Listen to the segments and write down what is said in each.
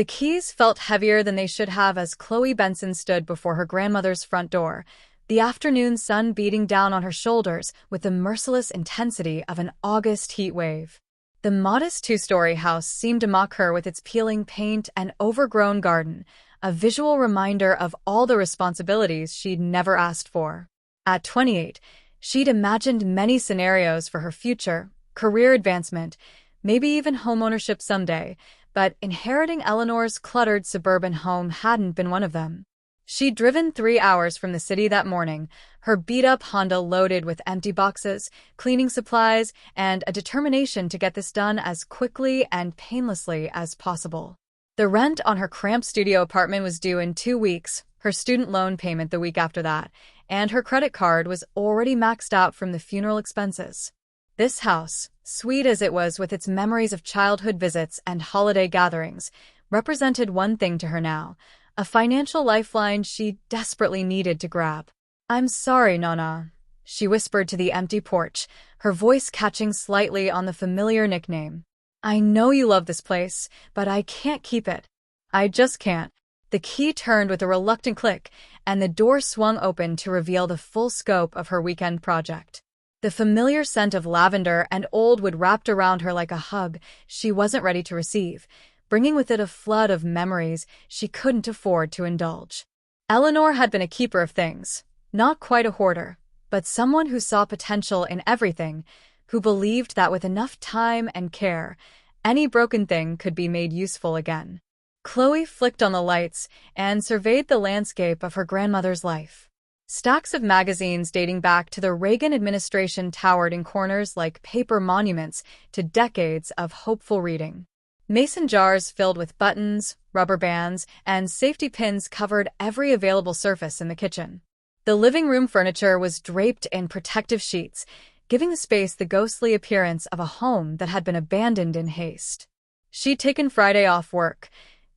The keys felt heavier than they should have as Chloe Benson stood before her grandmother's front door, the afternoon sun beating down on her shoulders with the merciless intensity of an August heat wave. The modest two-story house seemed to mock her with its peeling paint and overgrown garden, a visual reminder of all the responsibilities she'd never asked for. At 28, she'd imagined many scenarios for her future, career advancement, maybe even homeownership someday, but inheriting Eleanor's cluttered suburban home hadn't been one of them. She'd driven 3 hours from the city that morning, her beat-up Honda loaded with empty boxes, cleaning supplies, and a determination to get this done as quickly and painlessly as possible. The rent on her cramped studio apartment was due in 2 weeks, her student loan payment the week after that, and her credit card was already maxed out from the funeral expenses. This house, sweet as it was with its memories of childhood visits and holiday gatherings, represented one thing to her now, a financial lifeline she desperately needed to grab. "I'm sorry, Nona," she whispered to the empty porch, her voice catching slightly on the familiar nickname. "I know you love this place, but I can't keep it. I just can't." The key turned with a reluctant click, and the door swung open to reveal the full scope of her weekend project. The familiar scent of lavender and old wood wrapped around her like a hug she wasn't ready to receive, bringing with it a flood of memories she couldn't afford to indulge. Eleanor had been a keeper of things, not quite a hoarder, but someone who saw potential in everything, who believed that with enough time and care, any broken thing could be made useful again. Chloe flicked on the lights and surveyed the landscape of her grandmother's life. Stacks of magazines dating back to the Reagan administration towered in corners like paper monuments to decades of hopeful reading. Mason jars filled with buttons, rubber bands, and safety pins covered every available surface in the kitchen. The living room furniture was draped in protective sheets, giving the space the ghostly appearance of a home that had been abandoned in haste. She'd taken Friday off work,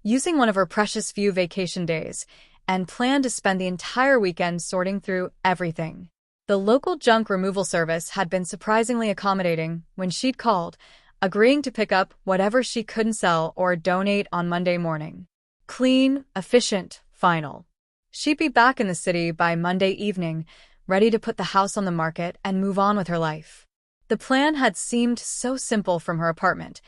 using one of her precious few vacation days, and planned to spend the entire weekend sorting through everything. The local junk removal service had been surprisingly accommodating when she'd called, agreeing to pick up whatever she couldn't sell or donate on Monday morning. Clean, efficient, final. She'd be back in the city by Monday evening, ready to put the house on the market and move on with her life. The plan had seemed so simple from her apartment,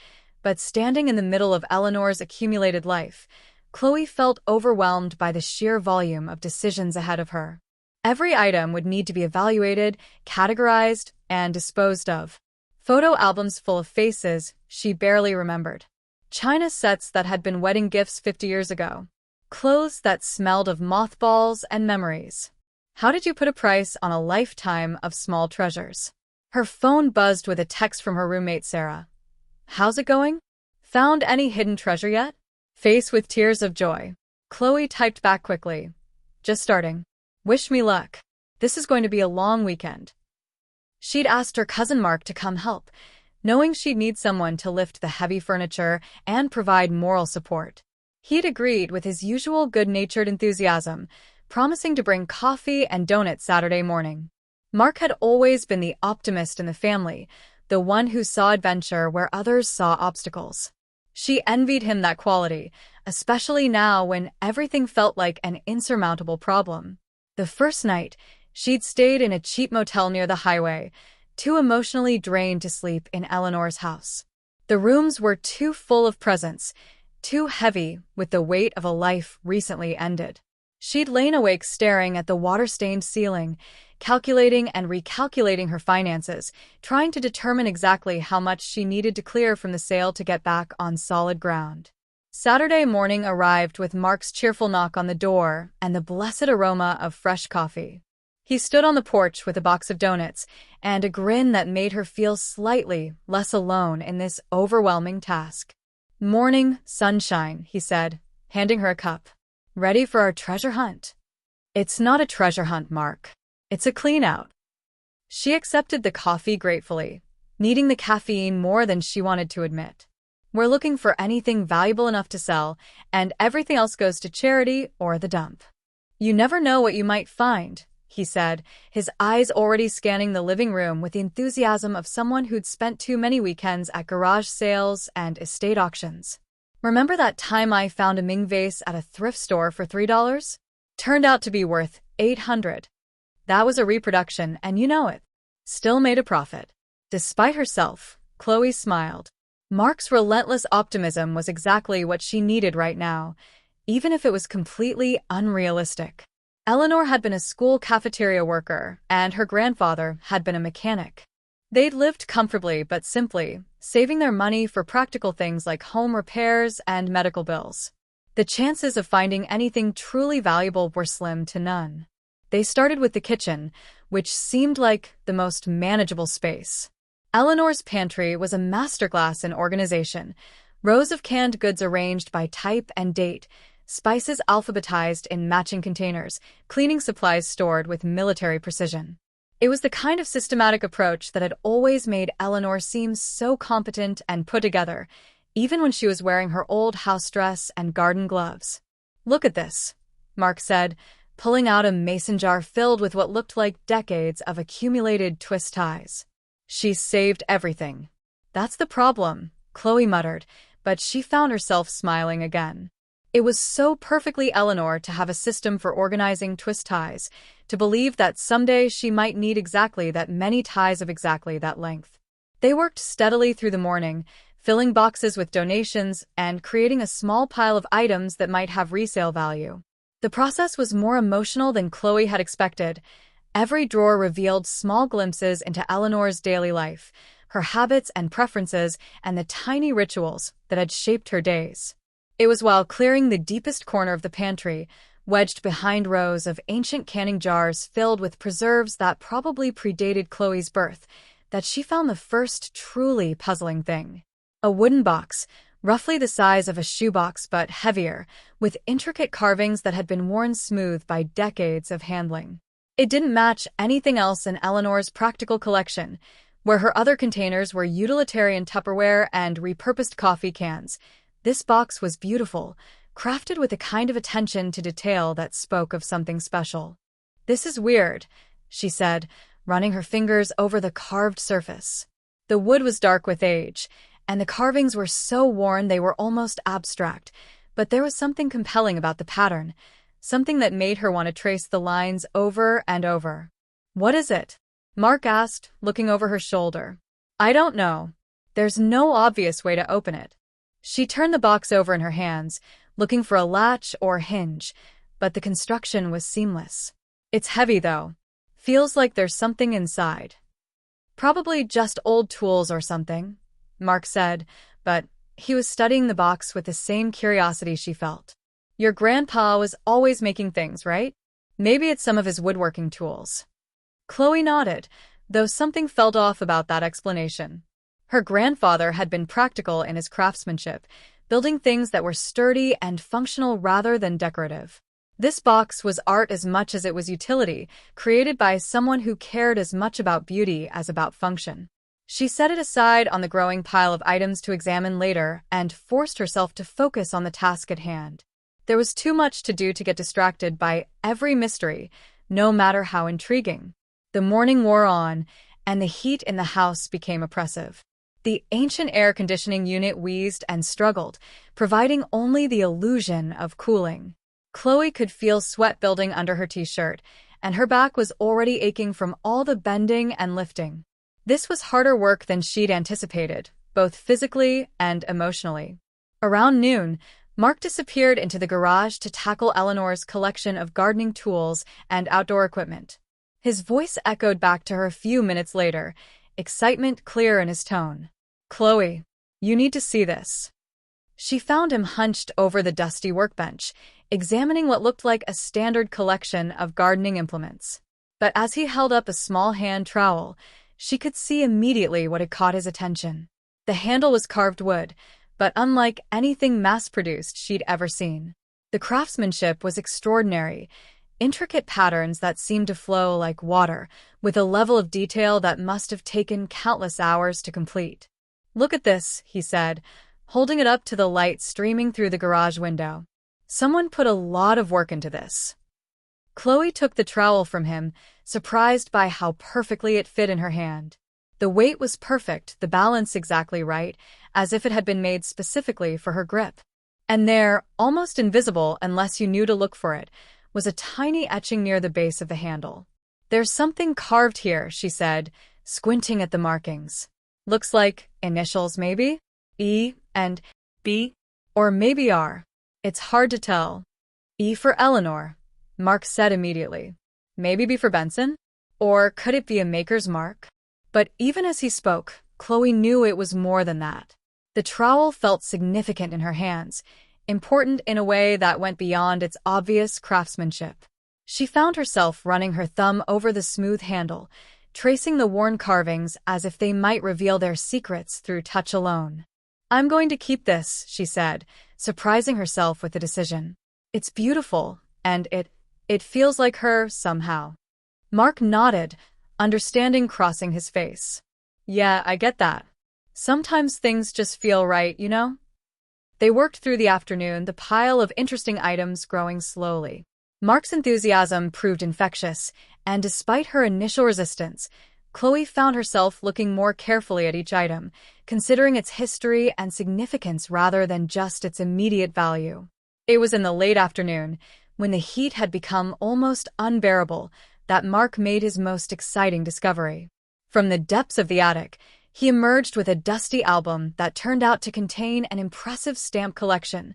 but standing in the middle of Eleanor's accumulated life, Chloe felt overwhelmed by the sheer volume of decisions ahead of her. Every item would need to be evaluated, categorized, and disposed of. Photo albums full of faces she barely remembered. China sets that had been wedding gifts 50 years ago. Clothes that smelled of mothballs and memories. How did you put a price on a lifetime of small treasures? Her phone buzzed with a text from her roommate Sarah. "How's it going? Found any hidden treasure yet?" Faced with tears of joy, Chloe typed back quickly. "Just starting. Wish me luck. This is going to be a long weekend." She'd asked her cousin Mark to come help, knowing she'd need someone to lift the heavy furniture and provide moral support. He'd agreed with his usual good-natured enthusiasm, promising to bring coffee and donuts Saturday morning. Mark had always been the optimist in the family, the one who saw adventure where others saw obstacles. She envied him that quality, especially now when everything felt like an insurmountable problem. The first night, she'd stayed in a cheap motel near the highway, too emotionally drained to sleep in Eleanor's house. The rooms were too full of presents, too heavy with the weight of a life recently ended. She'd lain awake staring at the water-stained ceiling, calculating and recalculating her finances, trying to determine exactly how much she needed to clear from the sale to get back on solid ground. Saturday morning arrived with Mark's cheerful knock on the door and the blessed aroma of fresh coffee. He stood on the porch with a box of donuts and a grin that made her feel slightly less alone in this overwhelming task. "Morning, sunshine," he said, handing her a cup. "Ready for our treasure hunt?" "It's not a treasure hunt, Mark. It's a clean-out." She accepted the coffee gratefully, needing the caffeine more than she wanted to admit. "We're looking for anything valuable enough to sell, and everything else goes to charity or the dump." "You never know what you might find," he said, his eyes already scanning the living room with the enthusiasm of someone who'd spent too many weekends at garage sales and estate auctions. Remember that time I found a Ming vase at a thrift store for $3? Turned out to be worth $800. That was a reproduction, and you know it. Still made a profit. Despite herself, Chloe smiled. Mark's relentless optimism was exactly what she needed right now, even if it was completely unrealistic. Eleanor had been a school cafeteria worker, and her grandfather had been a mechanic. They'd lived comfortably but simply, saving their money for practical things like home repairs and medical bills. The chances of finding anything truly valuable were slim to none. They started with the kitchen, which seemed like the most manageable space. Eleanor's pantry was a masterclass in organization, rows of canned goods arranged by type and date, spices alphabetized in matching containers, cleaning supplies stored with military precision. It was the kind of systematic approach that had always made Eleanor seem so competent and put together, even when she was wearing her old house dress and garden gloves. "Look at this," Mark said, pulling out a mason jar filled with what looked like decades of accumulated twist ties. "She's saved everything." "That's the problem," Chloe muttered, but she found herself smiling again. It was so perfectly Eleanor to have a system for organizing twist ties, to believe that someday she might need exactly that many ties of exactly that length. They worked steadily through the morning, filling boxes with donations and creating a small pile of items that might have resale value. The process was more emotional than Chloe had expected. Every drawer revealed small glimpses into Eleanor's daily life, her habits and preferences, and the tiny rituals that had shaped her days. It was while clearing the deepest corner of the pantry, wedged behind rows of ancient canning jars filled with preserves that probably predated Chloe's birth, that she found the first truly puzzling thing. A wooden box, roughly the size of a shoebox but heavier, with intricate carvings that had been worn smooth by decades of handling. It didn't match anything else in Eleanor's practical collection, where her other containers were utilitarian Tupperware and repurposed coffee cans. This box was beautiful, crafted with a kind of attention to detail that spoke of something special. "This is weird," she said, running her fingers over the carved surface. The wood was dark with age, and the carvings were so worn they were almost abstract, but there was something compelling about the pattern, something that made her want to trace the lines over and over. "What is it?" Mark asked, looking over her shoulder. "I don't know. There's no obvious way to open it." She turned the box over in her hands, looking for a latch or hinge, but the construction was seamless. "It's heavy, though. Feels like there's something inside." "Probably just old tools or something," Mark said, but he was studying the box with the same curiosity she felt. "Your grandpa was always making things, right? Maybe it's some of his woodworking tools." Chloe nodded, though something felt off about that explanation. Her grandfather had been practical in his craftsmanship, building things that were sturdy and functional rather than decorative. This box was art as much as it was utility, created by someone who cared as much about beauty as about function. She set it aside on the growing pile of items to examine later and forced herself to focus on the task at hand. There was too much to do to get distracted by every mystery, no matter how intriguing. The morning wore on, and the heat in the house became oppressive. The ancient air conditioning unit wheezed and struggled, providing only the illusion of cooling. Chloe could feel sweat building under her t-shirt, and her back was already aching from all the bending and lifting. This was harder work than she'd anticipated, both physically and emotionally. Around noon, Mark disappeared into the garage to tackle Eleanor's collection of gardening tools and outdoor equipment. His voice echoed back to her a few minutes later, excitement clear in his tone. "Chloe, you need to see this." She found him hunched over the dusty workbench, examining what looked like a standard collection of gardening implements. But as he held up a small hand trowel, she could see immediately what had caught his attention. The handle was carved wood, but unlike anything mass-produced she'd ever seen. The craftsmanship was extraordinary, intricate patterns that seemed to flow like water, with a level of detail that must have taken countless hours to complete. "Look at this," he said, holding it up to the light streaming through the garage window. "Someone put a lot of work into this." Chloe took the trowel from him, surprised by how perfectly it fit in her hand. The weight was perfect, the balance exactly right, as if it had been made specifically for her grip. And there, almost invisible unless you knew to look for it, was a tiny etching near the base of the handle. "There's something carved here," she said, squinting at the markings. "Looks like initials, maybe? E and B? Or maybe R. It's hard to tell." "E for Eleanor," Mark said immediately. "Maybe B for Benson? Or could it be a maker's mark?" But even as he spoke, Chloe knew it was more than that. The trowel felt significant in her hands, important in a way that went beyond its obvious craftsmanship. She found herself running her thumb over the smooth handle, tracing the worn carvings as if they might reveal their secrets through touch alone. "I'm going to keep this," she said, surprising herself with the decision. "It's beautiful, and it feels like her, somehow." Mark nodded, understanding crossing his face. "Yeah, I get that. Sometimes things just feel right, you know?" They worked through the afternoon, the pile of interesting items growing slowly. Mark's enthusiasm proved infectious, and despite her initial resistance, Chloe found herself looking more carefully at each item, considering its history and significance rather than just its immediate value. It was in the late afternoon, when the heat had become almost unbearable, that Mark made his most exciting discovery. From the depths of the attic, he emerged with a dusty album that turned out to contain an impressive stamp collection,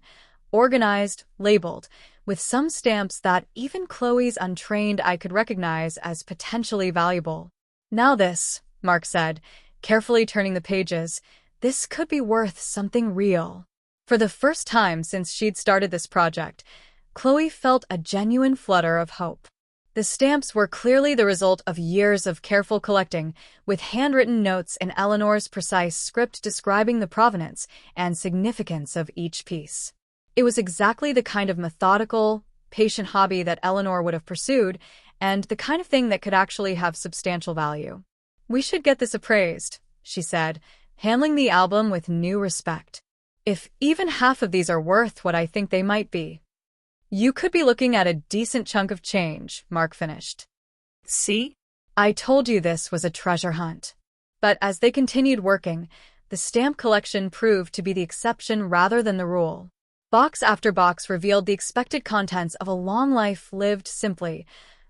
organized, labeled, with some stamps that even Chloe's untrained eye could recognize as potentially valuable. "Now this," Mark said, carefully turning the pages, "this could be worth something real." For the first time since she'd started this project, Chloe felt a genuine flutter of hope. The stamps were clearly the result of years of careful collecting, with handwritten notes in Eleanor's precise script describing the provenance and significance of each piece. It was exactly the kind of methodical, patient hobby that Eleanor would have pursued, and the kind of thing that could actually have substantial value. "We should get this appraised," she said, handling the album with new respect. "If even half of these are worth what I think they might be." "You could be looking at a decent chunk of change," Mark finished. "See? I told you this was a treasure hunt." But as they continued working, the stamp collection proved to be the exception rather than the rule. Box after box revealed the expected contents of a long life lived simply.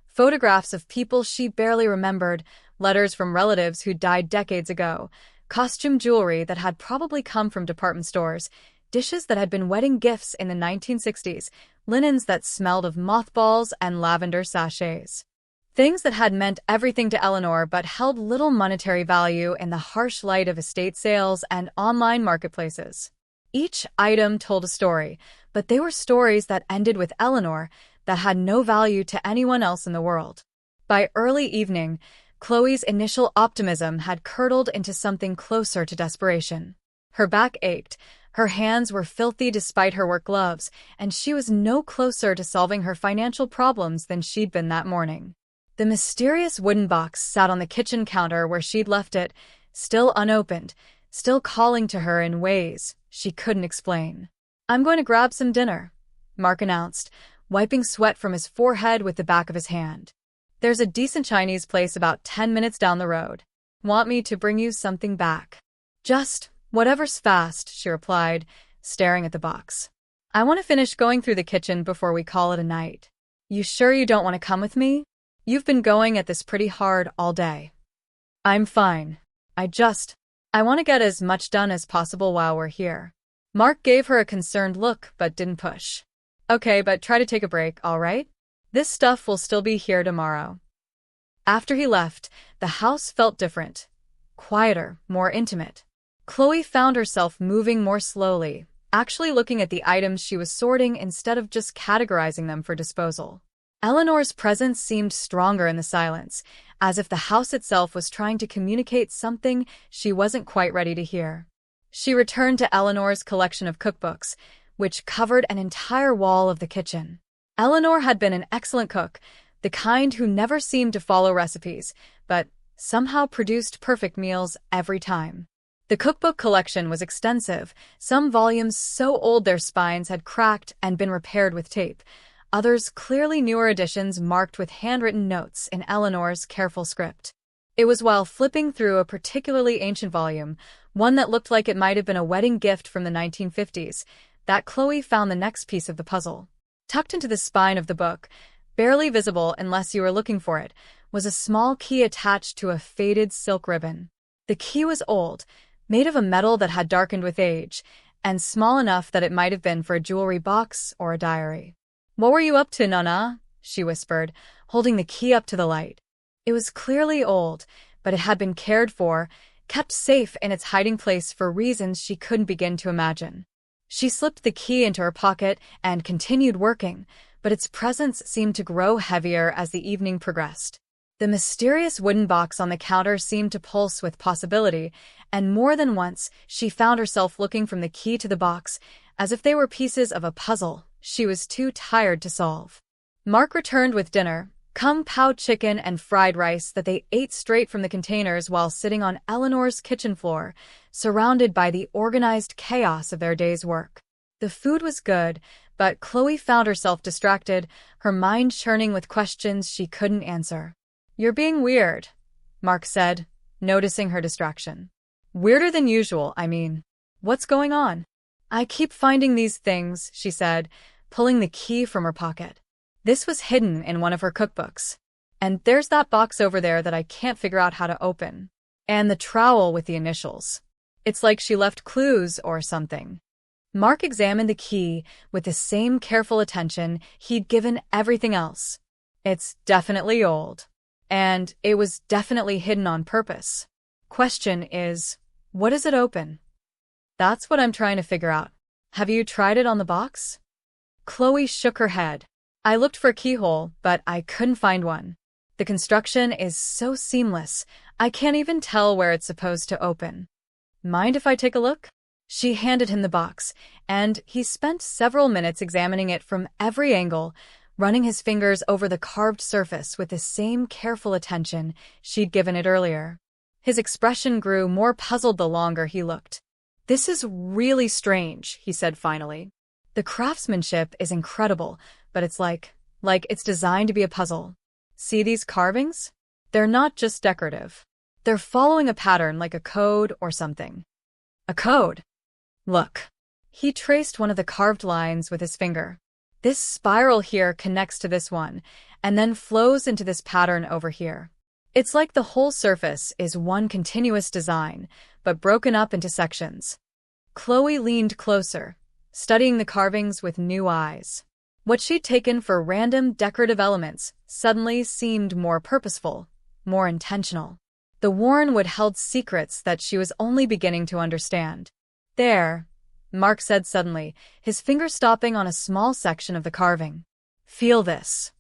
Photographs of people she barely remembered, letters from relatives who died decades ago, costume jewelry that had probably come from department stores, dishes that had been wedding gifts in the 1960s, linens that smelled of mothballs and lavender sachets. Things that had meant everything to Eleanor but held little monetary value in the harsh light of estate sales and online marketplaces. Each item told a story, but they were stories that ended with Eleanor, that had no value to anyone else in the world. By early evening, Chloe's initial optimism had curdled into something closer to desperation. Her back ached, her hands were filthy despite her work gloves, and she was no closer to solving her financial problems than she'd been that morning. The mysterious wooden box sat on the kitchen counter where she'd left it, still unopened, still calling to her in ways she couldn't explain. "I'm going to grab some dinner," Mark announced, wiping sweat from his forehead with the back of his hand. "There's a decent Chinese place about 10 minutes down the road. Want me to bring you something back?" "Just whatever's fast," she replied, staring at the box. "I want to finish going through the kitchen before we call it a night." "You sure you don't want to come with me? You've been going at this pretty hard all day." "I'm fine. I want to get as much done as possible while we're here." Mark gave her a concerned look but didn't push. "Okay, but try to take a break, all right? This stuff will still be here tomorrow." After he left, the house felt different. Quieter, more intimate. Chloe found herself moving more slowly, actually looking at the items she was sorting instead of just categorizing them for disposal. Eleanor's presence seemed stronger in the silence, as if the house itself was trying to communicate something she wasn't quite ready to hear. She returned to Eleanor's collection of cookbooks, which covered an entire wall of the kitchen. Eleanor had been an excellent cook, the kind who never seemed to follow recipes, but somehow produced perfect meals every time. The cookbook collection was extensive, some volumes so old their spines had cracked and been repaired with tape, others clearly newer editions marked with handwritten notes in Eleanor's careful script. It was while flipping through a particularly ancient volume, one that looked like it might have been a wedding gift from the 1950s, that Chloe found the next piece of the puzzle. Tucked into the spine of the book, barely visible unless you were looking for it, was a small key attached to a faded silk ribbon. The key was old, made of a metal that had darkened with age, and small enough that it might have been for a jewelry box or a diary. "What were you up to, Nana?" she whispered, holding the key up to the light. It was clearly old, but it had been cared for, kept safe in its hiding place for reasons she couldn't begin to imagine. She slipped the key into her pocket and continued working, but its presence seemed to grow heavier as the evening progressed. The mysterious wooden box on the counter seemed to pulse with possibility, and more than once she found herself looking from the key to the box, as if they were pieces of a puzzle she was too tired to solve. Mark returned with dinner, kung pao chicken and fried rice that they ate straight from the containers while sitting on Eleanor's kitchen floor, surrounded by the organized chaos of their day's work. The food was good, but Chloe found herself distracted, her mind churning with questions she couldn't answer. "You're being weird," Mark said, noticing her distraction. "Weirder than usual, I mean. What's going on?" "I keep finding these things," she said, pulling the key from her pocket. This was hidden in one of her cookbooks. "And there's that box over there that I can't figure out how to open. And the trowel with the initials. It's like she left clues or something." Mark examined the key with the same careful attention he'd given everything else. "It's definitely old. And it was definitely hidden on purpose. Question is, what does it open?" "That's what I'm trying to figure out. Have you tried it on the box?" Chloe shook her head. "I looked for a keyhole, but I couldn't find one. The construction is so seamless, I can't even tell where it's supposed to open." "Mind if I take a look?" She handed him the box, and he spent several minutes examining it from every angle, running his fingers over the carved surface with the same careful attention she'd given it earlier. His expression grew more puzzled the longer he looked. "This is really strange," he said finally. "The craftsmanship is incredible, but it's like it's designed to be a puzzle. See these carvings? They're not just decorative. They're following a pattern like a code or something." "A code? Look." He traced one of the carved lines with his finger. "This spiral here connects to this one, and then flows into this pattern over here. It's like the whole surface is one continuous design, but broken up into sections." Chloe leaned closer, studying the carvings with new eyes. What she'd taken for random decorative elements suddenly seemed more purposeful, more intentional. The worn wood held secrets that she was only beginning to understand. "There," Mark said suddenly, his finger stopping on a small section of the carving. "Feel this."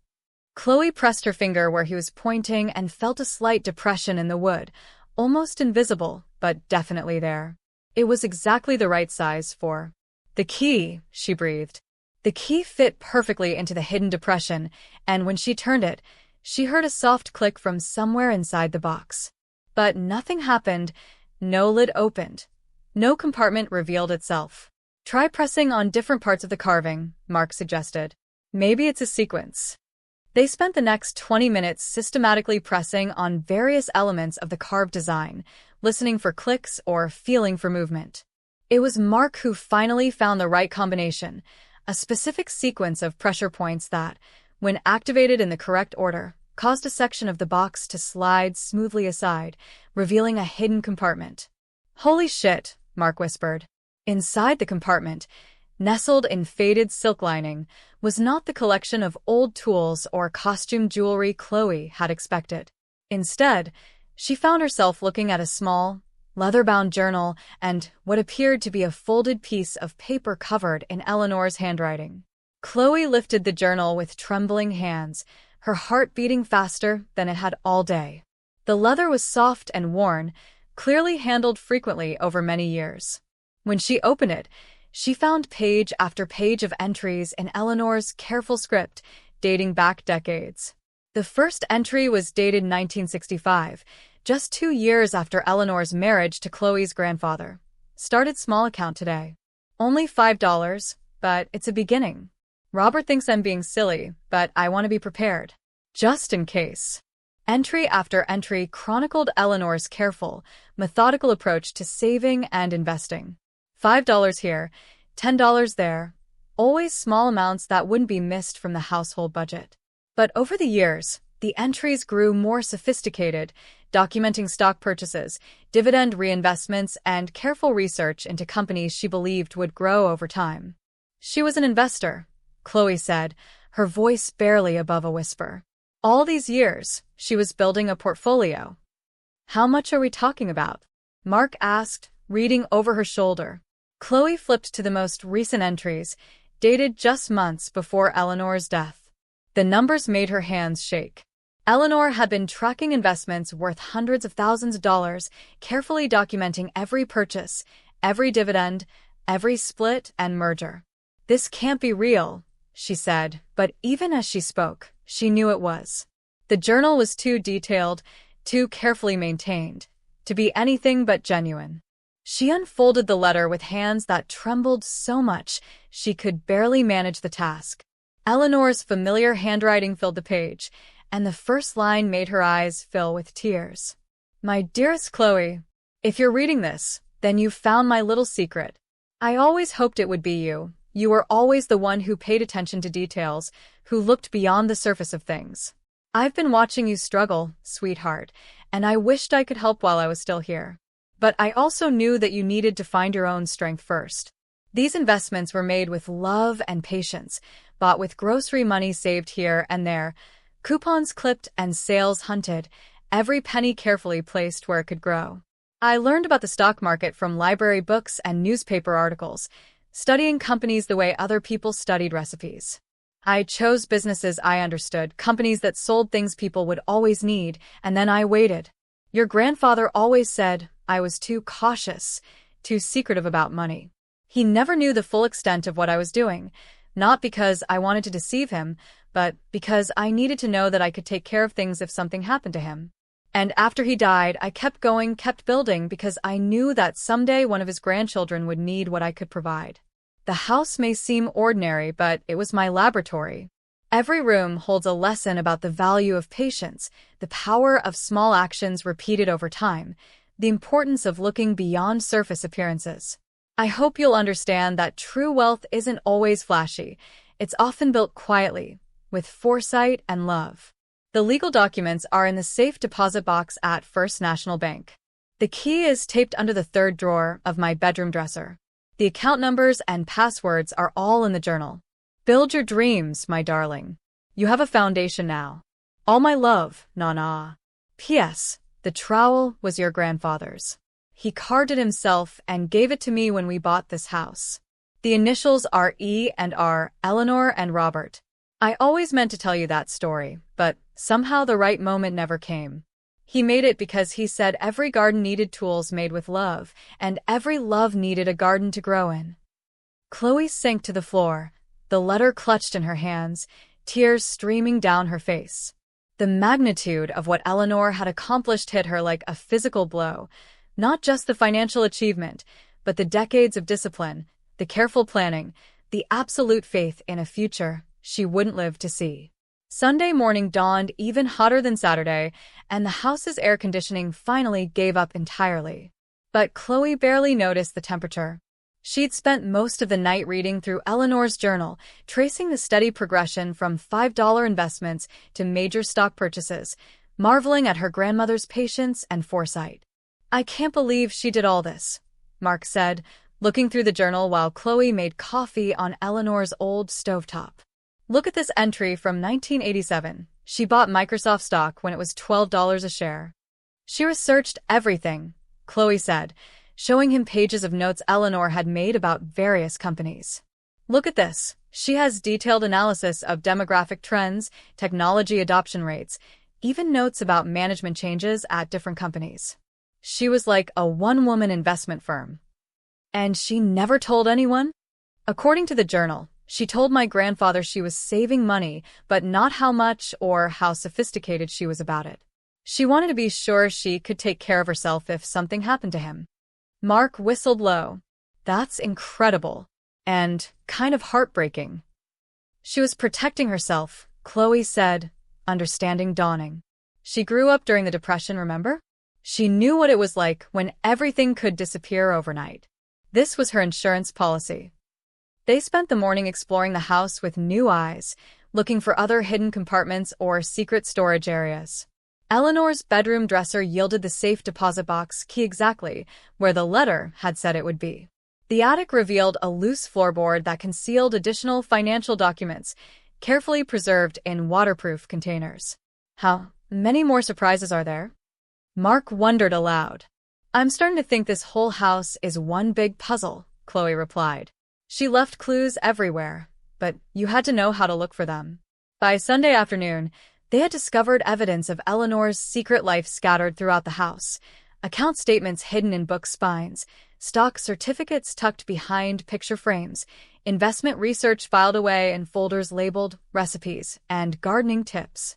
Chloe pressed her finger where he was pointing and felt a slight depression in the wood, almost invisible, but definitely there. It was exactly the right size for the key, she breathed. The key fit perfectly into the hidden depression, and when she turned it, she heard a soft click from somewhere inside the box. But nothing happened, no lid opened. No compartment revealed itself. "Try pressing on different parts of the carving," Mark suggested. "Maybe it's a sequence." They spent the next 20 minutes systematically pressing on various elements of the carved design, listening for clicks or feeling for movement. It was Mark who finally found the right combination, a specific sequence of pressure points that, when activated in the correct order, caused a section of the box to slide smoothly aside, revealing a hidden compartment. "Holy shit," Mark whispered. Inside the compartment, nestled in faded silk lining, was not the collection of old tools or costume jewelry Chloe had expected. Instead, she found herself looking at a small, leather-bound journal and what appeared to be a folded piece of paper covered in Eleanor's handwriting. Chloe lifted the journal with trembling hands, her heart beating faster than it had all day. The leather was soft and worn, clearly handled frequently over many years. When she opened it, she found page after page of entries in Eleanor's careful script, dating back decades. The first entry was dated 1965, just 2 years after Eleanor's marriage to Chloe's grandfather. "Started small account today. Only $5, but it's a beginning. Robert thinks I'm being silly, but I want to be prepared. Just in case." Entry after entry chronicled Eleanor's careful, methodical approach to saving and investing. $5 here, $10 there. Always small amounts that wouldn't be missed from the household budget. But over the years, the entries grew more sophisticated, documenting stock purchases, dividend reinvestments, and careful research into companies she believed would grow over time. She was an investor, Chloe said, her voice barely above a whisper. All these years, she was building a portfolio. How much are we talking about? Mark asked, reading over her shoulder. Chloe flipped to the most recent entries, dated just months before Eleanor's death. The numbers made her hands shake. Eleanor had been tracking investments worth hundreds of thousands of dollars, carefully documenting every purchase, every dividend, every split and merger. "This can't be real," she said, but even as she spoke, she knew it was. The journal was too detailed, too carefully maintained, to be anything but genuine. She unfolded the letter with hands that trembled so much she could barely manage the task. Eleanor's familiar handwriting filled the page, and the first line made her eyes fill with tears. "My dearest Chloe, if you're reading this, then you've found my little secret. I always hoped it would be you. You were always the one who paid attention to details, who looked beyond the surface of things. I've been watching you struggle, sweetheart, and I wished I could help while I was still here. But I also knew that you needed to find your own strength first. These investments were made with love and patience, bought with grocery money saved here and there, coupons clipped and sales hunted, every penny carefully placed where it could grow. I learned about the stock market from library books and newspaper articles, studying companies the way other people studied recipes. I chose businesses I understood, companies that sold things people would always need, and then I waited. Your grandfather always said I was too cautious, too secretive about money. He never knew the full extent of what I was doing, not because I wanted to deceive him, but because I needed to know that I could take care of things if something happened to him. And after he died, I kept going, kept building, because I knew that someday one of his grandchildren would need what I could provide. The house may seem ordinary, but it was my laboratory. Every room holds a lesson about the value of patience, the power of small actions repeated over time, the importance of looking beyond surface appearances. I hope you'll understand that true wealth isn't always flashy. It's often built quietly, with foresight and love. The legal documents are in the safe deposit box at First National Bank. The key is taped under the third drawer of my bedroom dresser. The account numbers and passwords are all in the journal. Build your dreams, my darling. You have a foundation now. All my love, Nana. P.S. The trowel was your grandfather's. He carved it himself and gave it to me when we bought this house. The initials are E and R, Eleanor and Robert. I always meant to tell you that story, but somehow the right moment never came. He made it because he said every garden needed tools made with love, and every love needed a garden to grow in." Chloe sank to the floor, the letter clutched in her hands, tears streaming down her face. The magnitude of what Eleanor had accomplished hit her like a physical blow, not just the financial achievement, but the decades of discipline, the careful planning, the absolute faith in a future she wouldn't live to see. Sunday morning dawned even hotter than Saturday, and the house's air conditioning finally gave up entirely. But Chloe barely noticed the temperature. She'd spent most of the night reading through Eleanor's journal, tracing the steady progression from $5 investments to major stock purchases, marveling at her grandmother's patience and foresight. "I can't believe she did all this," Mark said, looking through the journal while Chloe made coffee on Eleanor's old stovetop. "Look at this entry from 1987. She bought Microsoft stock when it was $12 a share." "She researched everything," Chloe said, showing him pages of notes Eleanor had made about various companies. "Look at this. She has detailed analysis of demographic trends, technology adoption rates, even notes about management changes at different companies. She was like a one-woman investment firm." "And she never told anyone?" "According to the journal, she told my grandfather she was saving money, but not how much or how sophisticated she was about it. She wanted to be sure she could take care of herself if something happened to him." Mark whistled low. "That's incredible. And kind of heartbreaking." "She was protecting herself," Chloe said, understanding dawning. "She grew up during the Depression, remember? She knew what it was like when everything could disappear overnight. This was her insurance policy. They spent the morning exploring the house with new eyes, looking for other hidden compartments or secret storage areas. Eleanor's bedroom dresser yielded the safe deposit box key exactly where the letter had said it would be. The attic revealed a loose floorboard that concealed additional financial documents, carefully preserved in waterproof containers. How many more surprises are there? Mark wondered aloud. I'm starting to think this whole house is one big puzzle, Chloe replied. She left clues everywhere, but you had to know how to look for them. By Sunday afternoon, they had discovered evidence of Eleanor's secret life scattered throughout the house, account statements hidden in book spines, stock certificates tucked behind picture frames, investment research filed away in folders labeled recipes and gardening tips.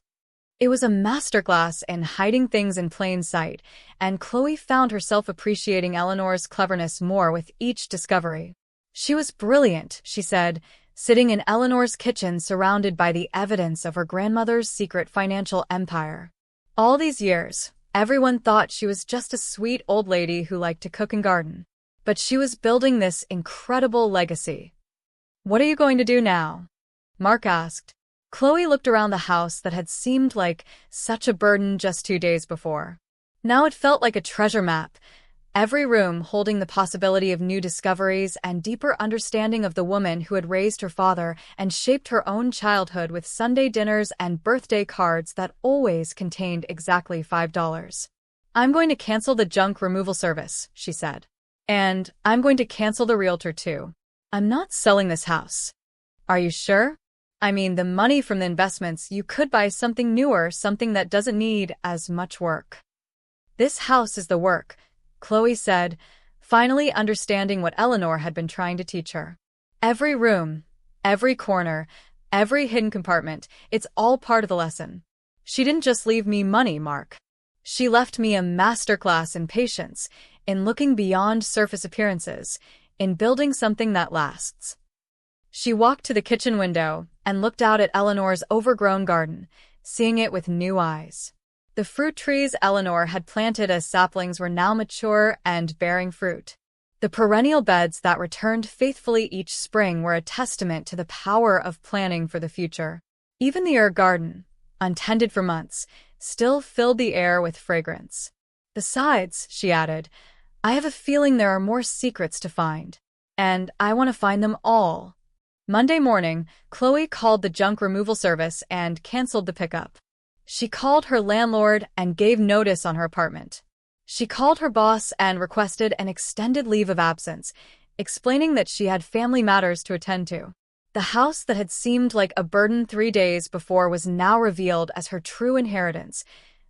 It was a masterclass in hiding things in plain sight, and Chloe found herself appreciating Eleanor's cleverness more with each discovery. She was brilliant, she said, sitting in Eleanor's kitchen surrounded by the evidence of her grandmother's secret financial empire. All these years, everyone thought she was just a sweet old lady who liked to cook and garden. But she was building this incredible legacy. What are you going to do now? Mark asked. Chloe looked around the house that had seemed like such a burden just 2 days before. Now it felt like a treasure map, every room holding the possibility of new discoveries and deeper understanding of the woman who had raised her father and shaped her own childhood with Sunday dinners and birthday cards that always contained exactly $5. I'm going to cancel the junk removal service, she said. And I'm going to cancel the realtor too. I'm not selling this house. Are you sure? I mean, the money from the investments, you could buy something newer, something that doesn't need as much work. This house is the work, Chloe said, finally understanding what Eleanor had been trying to teach her. Every room, every corner, every hidden compartment, it's all part of the lesson. She didn't just leave me money, Mark. She left me a masterclass in patience, in looking beyond surface appearances, in building something that lasts. She walked to the kitchen window and looked out at Eleanor's overgrown garden, seeing it with new eyes. The fruit trees Eleanor had planted as saplings were now mature and bearing fruit. The perennial beds that returned faithfully each spring were a testament to the power of planning for the future. Even the herb garden, untended for months, still filled the air with fragrance. Besides, she added, I have a feeling there are more secrets to find. And I want to find them all. Monday morning, Chloe called the junk removal service and canceled the pickup. She called her landlord and gave notice on her apartment. She called her boss and requested an extended leave of absence, explaining that she had family matters to attend to. The house that had seemed like a burden 3 days before was now revealed as her true inheritance,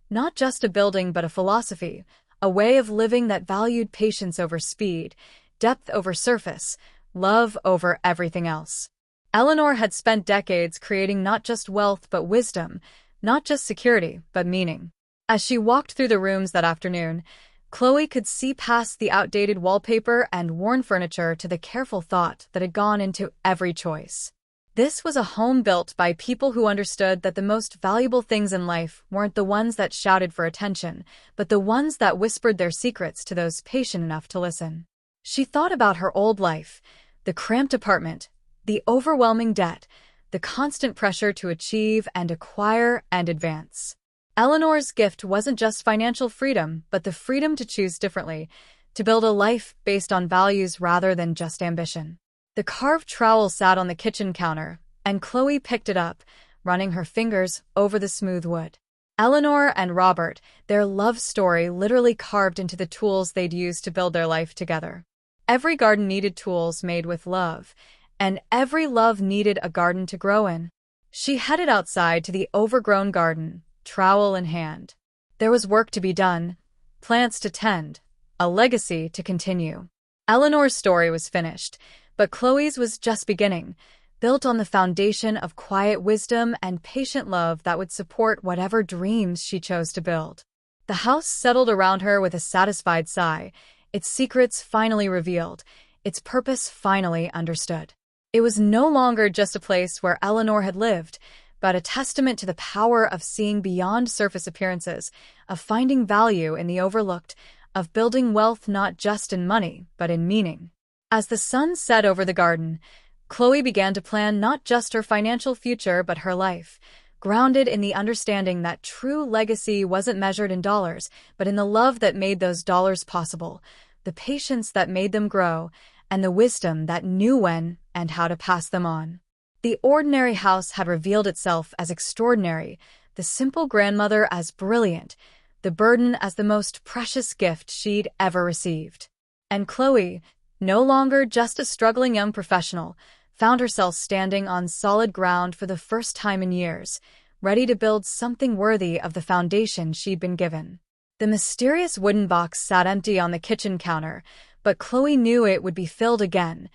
not just a building but a philosophy, a way of living that valued patience over speed, depth over surface, love over everything else. Eleanor had spent decades creating not just wealth but wisdom, not just security but meaning. As she walked through the rooms that afternoon, Chloe could see past the outdated wallpaper and worn furniture to the careful thought that had gone into every choice. This was a home built by people who understood that the most valuable things in life weren't the ones that shouted for attention, but the ones that whispered their secrets to those patient enough to listen. She thought about her old life, the cramped apartment, the overwhelming debt, the constant pressure to achieve and acquire and advance. Eleanor's gift wasn't just financial freedom, but the freedom to choose differently, to build a life based on values rather than just ambition. The carved trowel sat on the kitchen counter, and Chloe picked it up, running her fingers over the smooth wood. Eleanor and Robert, their love story literally carved into the tools they'd used to build their life together. Every garden needed tools made with love, and every love needed a garden to grow in. She headed outside to the overgrown garden, trowel in hand. There was work to be done, plants to tend, a legacy to continue. Eleanor's story was finished, but Chloe's was just beginning, built on the foundation of quiet wisdom and patient love that would support whatever dreams she chose to build. The house settled around her with a satisfied sigh, its secrets finally revealed, its purpose finally understood. It was no longer just a place where Eleanor had lived, but a testament to the power of seeing beyond surface appearances, of finding value in the overlooked, of building wealth not just in money, but in meaning. As the sun set over the garden, Chloe began to plan not just her financial future but her life, grounded in the understanding that true legacy wasn't measured in dollars, but in the love that made those dollars possible, the patience that made them grow, and the wisdom that knew when and how to pass them on. The ordinary house had revealed itself as extraordinary, the simple grandmother as brilliant, the burden as the most precious gift she'd ever received. And Chloe, no longer just a struggling young professional, found herself standing on solid ground for the first time in years, ready to build something worthy of the foundation she'd been given. The mysterious wooden box sat empty on the kitchen counter, but Chloe knew it would be filled again,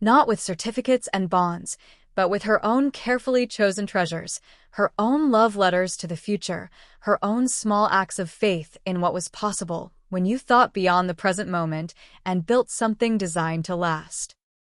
not with certificates and bonds, but with her own carefully chosen treasures, her own love letters to the future, her own small acts of faith in what was possible when you thought beyond the present moment and built something designed to last.